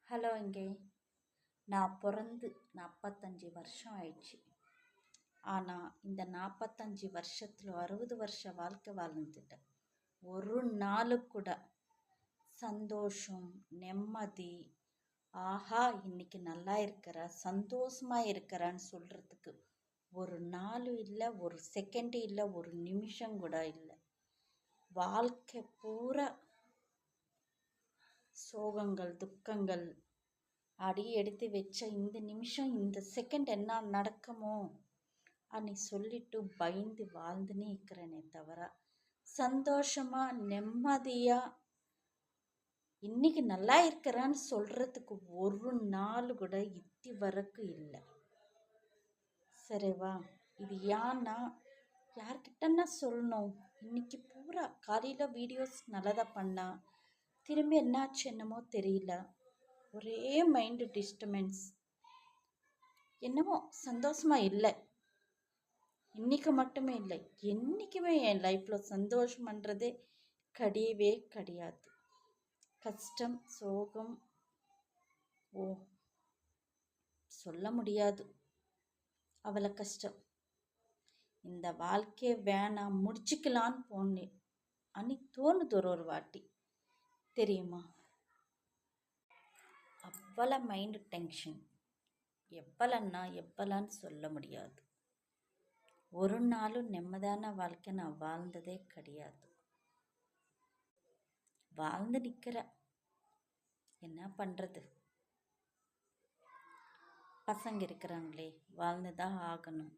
Hello இங்கே நான் பிறந்து 45 வருஷம் ஆயிடுச்சு. ஆனால் இந்த 45 வருஷத்தில் 60 வருஷ வாழ்க்கை வாழ்ந்துட்டேன். ஒரு நாள் கூட சந்தோஷம், நிம்மதி, ஆஹா இன்னைக்கு நல்லா இருக்கிற, சந்தோஷமாக இருக்கிறான்னு சொல்கிறதுக்கு ஒரு நாள் இல்லை, ஒரு செகண்டு இல்லை, ஒரு நிமிஷம் கூட இல்லை. வாழ்க்கை பூரா சோகங்கள், துக்கங்கள் அடி எடுத்து வச்ச இந்த நிமிஷம், இந்த செகண்ட் என்ன நடக்குமோ அன்னி சொல்லிட்டு பயந்து வாழ்ந்துனே இருக்கிறேனே தவிர சந்தோஷமா நிம்மதியா இன்னைக்கு நல்லா இருக்கிறான்னு சொல்றதுக்கு ஒரு நாள் கூட இத்தி வரைக்கும் இல்லை. சரிவா? இது ஏன்னா யார்கிட்டன்னா சொல்லணும்? இன்னைக்கு பூரா காலையில் வீடியோஸ் நல்லதாக பண்ணா திரும்பி என்னாச்சு என்னமோ தெரியல, ஒரே மைண்டு டிஸ்டர்பன்ஸ், என்னமோ சந்தோஷமாக இல்லை. இன்றைக்கி மட்டுமே இல்லை, என்றைக்குமே என் லைஃப்பில் சந்தோஷம்ன்றதே கிடையவே கிடையாது. கஷ்டம், சோகம், சொல்ல முடியாது, அவ்வளோ கஷ்டம். இந்த வாழ்க்கையை வேணாம், முடிச்சுக்கலான்னு போனேன் அன்னி தோணுது ஒரு வாட்டி, தெரியுமா? அவ்வளோ மைண்டு டென்ஷன், எப்பலான்னு சொல்ல முடியாது. ஒரு நாளும் நிம்மதியான வாழ்க்கை நான் வாழ்ந்ததே கிடையாது. வாழ்ந்து நிற்கிறேன், என்ன பண்ணுறது? பசங்க இருக்கிறாங்களே, வாழ்ந்து தான் ஆகணும்.